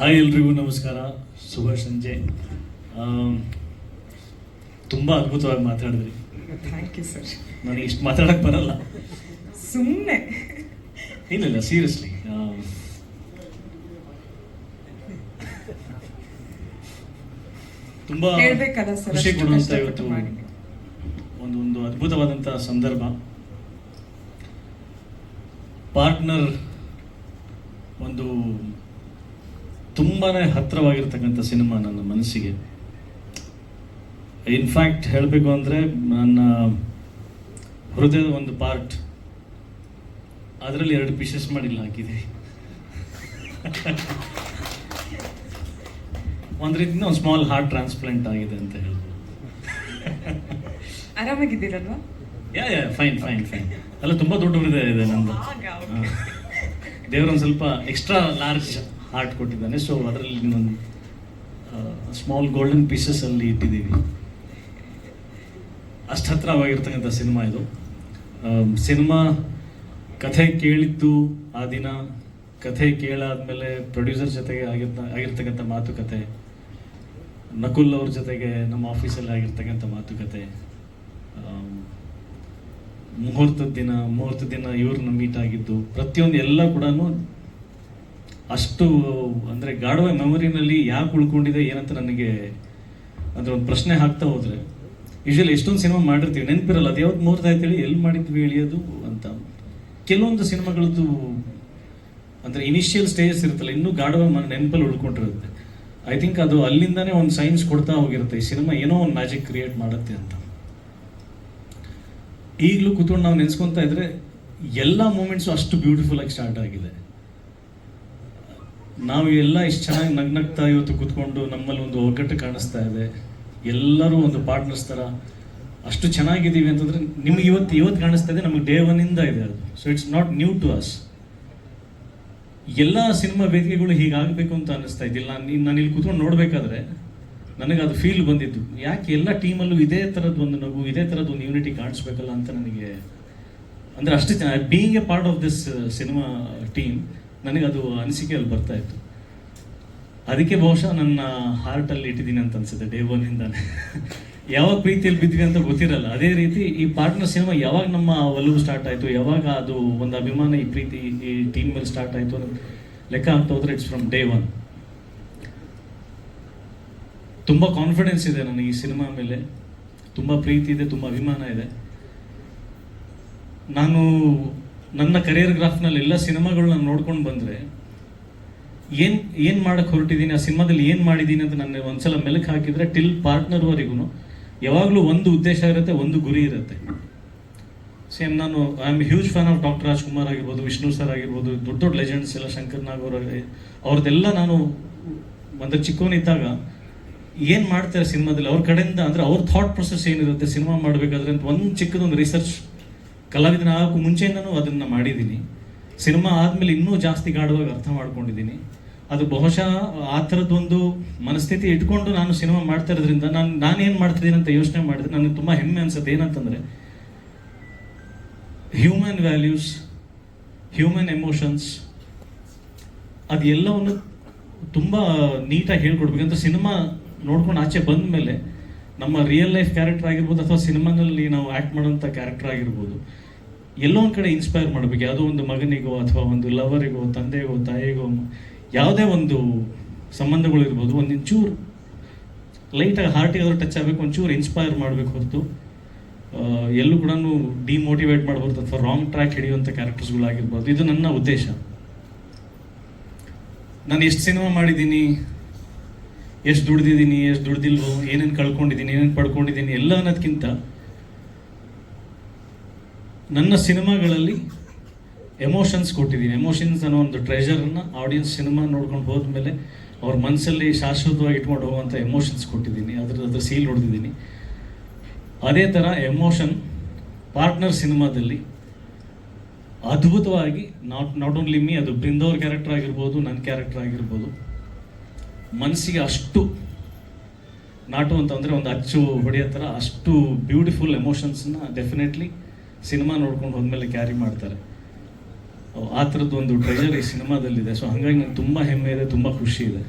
Hi ಎಲ್ರಿಗೂ ನಮಸ್ಕಾರ, ಶುಭ ಸಂಜೆ. ತುಂಬ ಅದ್ಭುತವಾಗಿ ಮಾತಾಡಿದ್ರಿ. Thank you sir. ನನಗೆ ಇಷ್ಟು ಮಾತಾಡಕ್ಕೆ ಬರಲ್ಲ. ಸುಮ್ಮನೆ ಇಲ್ಲ ಸೀರಿಯಸ್ಲಿ ತುಂಬ ಖುಷಿ ಕೊಡುವಂಥ ಇವತ್ತು ಒಂದು ಅದ್ಭುತವಾದಂಥ ಸಂದರ್ಭ. ಪಾರ್ಟ್ನರ್ ಒಂದು ತುಂಬಾ ಹತ್ತಿರವಾಗಿರ್ತಕ್ಕಂಥ ಸಿನಿಮಾ ನನ್ನ ಮನಸ್ಸಿಗೆ. ಇನ್ಫ್ಯಾಕ್ಟ್ ಹೇಳಬೇಕು ಅಂದರೆ ನನ್ನ ಹೃದಯದ ಒಂದು ಪಾರ್ಟ್, ಅದರಲ್ಲಿ 2 ಪೀಸಸ್ ಮಾಡಿಲ್ಲ ಹಾಕಿದ್ದೀವಿ. ಒಂದು ರೀತಿಯಿಂದ ಒಂದು ಸ್ಮಾಲ್ ಹಾರ್ಟ್ ಟ್ರಾನ್ಸ್ಪ್ಲಾಂಟ್ ಆಗಿದೆ ಅಂತ ಹೇಳ್ಬೋದು. ಆರಾಮಾಗಿದ್ದೀರಲ್ವಾ? ಫೈನ್ ಅಲ್ಲ, ತುಂಬ ದೊಡ್ಡ ಹೃದಯ ಇದೆ ನಂದು. ದೇವರೊಂದು ಸ್ವಲ್ಪ ಎಕ್ಸ್ಟ್ರಾ ಲಾರ್ಜ್ ಹಾರ್ಟ್ ಕೊಟ್ಟಿದ್ದಾನೆ. ಸೊ ಅದರಲ್ಲಿ ಒಂದು ಸ್ಮಾಲ್ ಗೋಲ್ಡನ್ ಪೀಸಸ್ ಅಲ್ಲಿ ಇಟ್ಟಿದ್ದೀವಿ. ಅಷ್ಟು ಹತ್ತಿರವಾಗಿರ್ತಕ್ಕಂಥ ಸಿನಿಮಾ ಇದು. ಸಿನಿಮಾ ಕಥೆ ಕೇಳಿದ್ದು ಆ ದಿನ, ಕಥೆ ಕೇಳಾದ್ಮೇಲೆ ಪ್ರೊಡ್ಯೂಸರ್ ಜೊತೆಗೆ ಆಗಿರ್ತಕ್ಕಂಥ ಮಾತುಕತೆ, ನಕುಲ್ ಅವ್ರ ಜೊತೆಗೆ ನಮ್ಮ ಆಫೀಸಲ್ಲಿ ಆಗಿರ್ತಕ್ಕಂಥ ಮಾತುಕತೆ, ಮುಹೂರ್ತದ ದಿನ ಇವ್ರನ್ನ ಮೀಟ್ ಆಗಿದ್ದು, ಪ್ರತಿಯೊಂದು ಎಲ್ಲ ಕೂಡ ಅಷ್ಟು ಅಂದರೆ ಗಾಢವ ಮೆಮೊರಿನಲ್ಲಿ ಯಾಕೆ ಉಳ್ಕೊಂಡಿದೆ ಏನಂತ ನನಗೆ ಅಂದರೆ ಒಂದು ಪ್ರಶ್ನೆ ಹಾಕ್ತಾ ಹೋದರೆ, ಯೂಶಲಿ ಎಷ್ಟೊಂದು ಸಿನಿಮಾ ಮಾಡಿರ್ತೀವಿ, ನೆನಪಿರಲ್ಲ ಅದು ಯಾವ್ದು ಮುಹೂರ್ತ ಆಯ್ತೇಳಿ ಎಲ್ಲಿ ಮಾಡಿದ್ವಿ ಹೇಳಿಯೋದು ಅಂತ. ಕೆಲವೊಂದು ಸಿನಿಮಾಗಳದ್ದು ಅಂದರೆ ಇನಿಷಿಯಲ್ ಸ್ಟೇಜಸ್ ಇರುತ್ತಲ್ಲ, ಇನ್ನೂ ಗಾಢವ ನೆನಪಲ್ಲಿ ಉಳ್ಕೊಂಡಿರುತ್ತೆ. ಐ ಥಿಂಕ್ ಅದು ಅಲ್ಲಿಂದಾನೇ ಒಂದು ಸೈನ್ಸ್ ಕೊಡ್ತಾ ಹೋಗಿರುತ್ತೆ, ಈ ಸಿನಿಮಾ ಏನೋ ಒಂದು ಮ್ಯಾಜಿಕ್ ಕ್ರಿಯೇಟ್ ಮಾಡುತ್ತೆ ಅಂತ. ಈಗಲೂ ಕೂತ್ಕೊಂಡು ನಾವು ನೆನೆಸ್ಕೊತಾ ಇದ್ರೆ ಎಲ್ಲ ಮೂಮೆಂಟ್ಸು ಅಷ್ಟು ಬ್ಯೂಟಿಫುಲ್ ಆಗಿ ಸ್ಟಾರ್ಟ್ ಆಗಿದೆ. ನಾವು ಎಲ್ಲ ಇಷ್ಟು ಚೆನ್ನಾಗಿ ನಗ್ನಗ್ತಾ ಇವತ್ತು ಕೂತ್ಕೊಂಡು ನಮ್ಮಲ್ಲಿ ಒಂದು ಒಗ್ಗಟ್ಟು ಕಾಣಿಸ್ತಾ ಇದೆ. ಎಲ್ಲರೂ ಒಂದು ಪಾರ್ಟ್ನರ್ಸ್ ಥರ ಅಷ್ಟು ಚೆನ್ನಾಗಿದ್ದೀವಿ ಅಂತಂದರೆ ನಿಮ್ಗೆ ಇವತ್ತು ಕಾಣಿಸ್ತಾ ಇದೆ, ನಮಗೆ ಡೇ 1 ಇದೆ ಅದು. So it's not new to us. ಎಲ್ಲ ಸಿನಿಮಾ ವೇದಿಕೆಗಳು ಹೀಗಾಗಬೇಕು ಅಂತ ಅನ್ನಿಸ್ತಾ ಇದ್ದಿಲ್ಲ. ನಾನು ಇಲ್ಲಿ ಕೂತ್ಕೊಂಡು ನೋಡಬೇಕಾದ್ರೆ ನನಗೆ ಅದು ಫೀಲ್ ಬಂದಿದ್ದು, ಯಾಕೆ ಎಲ್ಲ ಟೀಮಲ್ಲೂ ಇದೇ ಥರದ್ದು ಒಂದು ನಗು, ಇದೇ ಥರದ್ದು ಒಂದು ಯೂನಿಟಿ ಕಾಣಿಸ್ಬೇಕಲ್ಲ ಅಂತ ನನಗೆ. ಅಂದರೆ ಅಷ್ಟು ಚೆನ್ನಾಗಿ being A part of this cinema team ನನಗೆ ಅದು ಅನಿಸಿಕೆ ಅಲ್ಲಿ ಬರ್ತಾ ಇತ್ತು. ಅದಕ್ಕೆ ಬಹುಶಃ ನನ್ನ ಹಾರ್ಟಲ್ಲಿ ಇಟ್ಟಿದ್ದೀನಿ ಅಂತ ಅನ್ಸುತ್ತೆ ಡೇ 1 ಯಾವಾಗ ಪ್ರೀತಿಯಲ್ಲಿ ಬಿದ್ವಿ ಅಂತ ಗೊತ್ತಿರಲ್ಲ. ಅದೇ ರೀತಿ ಈ ಪಾರ್ಟ್ನರ್ ಸಿನಿಮಾ ಯಾವಾಗ ನಮ್ಮ ಒಲವು ಸ್ಟಾರ್ಟ್ ಆಯಿತು, ಯಾವಾಗ ಅದು ಒಂದು ಅಭಿಮಾನ, ಈ ಪ್ರೀತಿ ಈ ಟೀಮ್ ಮೇಲೆ ಸ್ಟಾರ್ಟ್ ಆಯಿತು ಅನ್ನೋದು ಲೆಕ್ಕ ಆಗ್ತಾ ಹೋದ್ರೆ ಇಟ್ಸ್ ಫ್ರಮ್ ಡೇ 1. ತುಂಬ ಕಾನ್ಫಿಡೆನ್ಸ್ ಇದೆ ನನಗೆ ಈ ಸಿನಿಮಾ ಮೇಲೆ, ತುಂಬ ಪ್ರೀತಿ ಇದೆ, ತುಂಬ ಅಭಿಮಾನ ಇದೆ. ನಾನು ನನ್ನ ಕರಿಯರ್ ಗ್ರಾಫ್ನಲ್ಲಿ ಎಲ್ಲ ಸಿನಿಮಾಗಳನ್ನ ನೋಡ್ಕೊಂಡು ಬಂದರೆ ಏನು ಮಾಡಕ್ಕೆ ಹೊರಟಿದ್ದೀನಿ, ಆ ಸಿನಿಮಾದಲ್ಲಿ ಏನು ಮಾಡಿದ್ದೀನಿ ಅಂತ ನನ್ನ ಒಂದ್ಸಲ ಮೆಲುಕು ಹಾಕಿದರೆ ಟಿಲ್ ಪಾರ್ಟ್ನರ್ವರೆಗೂ ಯಾವಾಗಲೂ ಒಂದು ಉದ್ದೇಶ ಇರುತ್ತೆ, ಒಂದು ಗುರಿ ಇರುತ್ತೆ. ಸೇಮ್ ನಾನು I am huge fan of doctor Rajkumar ಆಗಿರ್ಬೋದು, ವಿಷ್ಣು ಸರ್ ಆಗಿರ್ಬೋದು, ದೊಡ್ಡ ಲೆಜೆಂಡ್ಸ್ ಎಲ್ಲ, ಶಂಕರ್ ನಾಗ್ ಅವ್ರದ್ದೆಲ್ಲ ನಾನು ಒಂದು ಚಿಕ್ಕವನಿದ್ದಾಗ ಏನು ಮಾಡ್ತಾರೆ ಸಿನಿಮಾದಲ್ಲಿ ಅವ್ರ ಕಡೆಯಿಂದ, ಅಂದರೆ ಅವ್ರ ಥಾಟ್ ಪ್ರೊಸೆಸ್ ಏನಿರುತ್ತೆ ಸಿನಿಮಾ ಮಾಡಬೇಕಾದ್ರೆ ಅಂತ ಒಂದು ಚಿಕ್ಕದೊಂದು ರಿಸರ್ಚ್ ಕಲಾವಿದನ ಆಗೋಕ್ಕೂ ಮುಂಚೆಯಿಂದನೂ ಅದನ್ನು ಮಾಡಿದ್ದೀನಿ. ಸಿನಿಮಾ ಆದಮೇಲೆ ಇನ್ನೂ ಜಾಸ್ತಿ ಗಾಢವಾಗಿ ಅರ್ಥ ಮಾಡ್ಕೊಂಡಿದ್ದೀನಿ. ಅದು ಬಹುಶಃ ಆ ಥರದ್ದೊಂದು ಮನಸ್ಥಿತಿ ಇಟ್ಕೊಂಡು ನಾನು ಸಿನಿಮಾ ಮಾಡ್ತಾ ಇರೋದ್ರಿಂದ ನಾನೇನು ಮಾಡ್ತಿದ್ದೀನಿ ಅಂತ ಯೋಚನೆ ಮಾಡಿದ್ರೆ ನನಗೆ ತುಂಬ ಹೆಮ್ಮೆ ಅನ್ಸುತ್ತೆ. ಏನಂತಂದರೆ ಹ್ಯೂಮನ್ ವ್ಯಾಲ್ಯೂಸ್, ಹ್ಯೂಮನ್ ಎಮೋಷನ್ಸ್, ಅದು ಎಲ್ಲವನ್ನು ತುಂಬ ನೀಟಾಗಿ ಹೇಳ್ಕೊಡ್ಬೇಕಂತ ಸಿನಿಮಾ ನೋಡ್ಕೊಂಡು ಆಚೆ ಬಂದ ಮೇಲೆ ನಮ್ಮ ರಿಯಲ್ ಲೈಫ್ ಕ್ಯಾರೆಕ್ಟರ್ ಆಗಿರ್ಬೋದು ಅಥವಾ ಸಿನಿಮಾನಲ್ಲಿ ನಾವು ಆ್ಯಕ್ಟ್ ಮಾಡೋಂಥ ಕ್ಯಾರೆಕ್ಟರ್ ಆಗಿರ್ಬೋದು, ಎಲ್ಲೋ ಒಂದು ಕಡೆ ಇನ್ಸ್ಪೈರ್ ಮಾಡಬೇಕು. ಯಾವುದೋ ಒಂದು ಮಗನಿಗೋ ಅಥವಾ ಒಂದು ಲವರಿಗೋ, ತಂದೆಗೋ, ತಾಯಿಗೋ, ಯಾವುದೇ ಒಂದು ಸಂಬಂಧಗಳಿರ್ಬೋದು, ಒಂದು ಚೂರು ಲೈಟಾಗಿ ಹಾರ್ಟಿಗೆ ಆದರೂ ಟಚ್ ಆಗಬೇಕು, ಒಂಚೂರು ಇನ್ಸ್ಪೈರ್ ಮಾಡಬೇಕು ಹೊರತು ಎಲ್ಲೂ ಕೂಡ ಡಿಮೋಟಿವೇಟ್ ಮಾಡ್ಬಾರ್ದು ಅಥವಾ ರಾಂಗ್ ಟ್ರ್ಯಾಕ್ ಹಿಡಿಯುವಂಥ ಕ್ಯಾರೆಕ್ಟರ್ಸ್ಗಳಾಗಿರ್ಬೋದು. ಇದು ನನ್ನ ಉದ್ದೇಶ. ನಾನು ಎಷ್ಟು ಸಿನಿಮಾ ಮಾಡಿದ್ದೀನಿ, ಎಷ್ಟು ದುಡ್ದಿದ್ದೀನಿ, ಎಷ್ಟು ದುಡ್ದಿಲ್ವೋ, ಏನೇನು ಕಳ್ಕೊಂಡಿದ್ದೀನಿ, ಏನೇನು ಪಡ್ಕೊಂಡಿದ್ದೀನಿ ಎಲ್ಲ ಅನ್ನೋದಕ್ಕಿಂತ ನನ್ನ ಸಿನಿಮಾಗಳಲ್ಲಿ ಎಮೋಷನ್ಸ್ ಕೊಟ್ಟಿದ್ದೀನಿ. ಎಮೋಷನ್ಸ್ ಅನ್ನೋ ಒಂದು ಟ್ರೆಷರನ್ನು ಆಡಿಯನ್ಸ್ ಸಿನಿಮಾ ನೋಡ್ಕೊಂಡು ಹೋದ್ಮೇಲೆ ಅವ್ರ ಮನಸ್ಸಲ್ಲಿ ಶಾಶ್ವತವಾಗಿ ಇಟ್ಕೊಂಡು ಹೋಗುವಂಥ ಎಮೋಷನ್ಸ್ ಕೊಟ್ಟಿದ್ದೀನಿ, ಅದ್ರ ಸೀಲ್ ಹೊಡೆದಿದ್ದೀನಿ. ಅದೇ ಥರ ಎಮೋಷನ್ ಪಾರ್ಟ್ನರ್ ಸಿನಿಮಾದಲ್ಲಿ ಅದ್ಭುತವಾಗಿ ನಾಟ್ ಓನ್ಲಿ ಮೀ, ಅದು ಬೃಂದವ್ರ ಕ್ಯಾರೆಕ್ಟರ್ ಆಗಿರ್ಬೋದು, ನನ್ನ ಕ್ಯಾರೆಕ್ಟರ್ ಆಗಿರ್ಬೋದು, ಮನಸ್ಸಿಗೆ ಅಷ್ಟು ನಾಟು ಅಂತಂದರೆ ಒಂದು ಅಚ್ಚು ಹೊಡೆಯೋ ಥರ ಅಷ್ಟು ಬ್ಯೂಟಿಫುಲ್ ಎಮೋಷನ್ಸನ್ನ ಡೆಫಿನೆಟ್ಲಿ ಸಿನಿಮಾ ನೋಡ್ಕೊಂಡು ಹೋದ್ಮೇಲೆ ಕ್ಯಾರಿ ಮಾಡ್ತಾರೆ. ಆ ಥರದ್ದು ಒಂದು ಟ್ರೆಜರ್ ಈ ಸಿನಿಮಾದಲ್ಲಿದೆ. ಸೊ ಹಾಗಾಗಿ ನಂಗೆ ತುಂಬ ಹೆಮ್ಮೆ ಇದೆ, ತುಂಬ ಖುಷಿ ಇದೆ.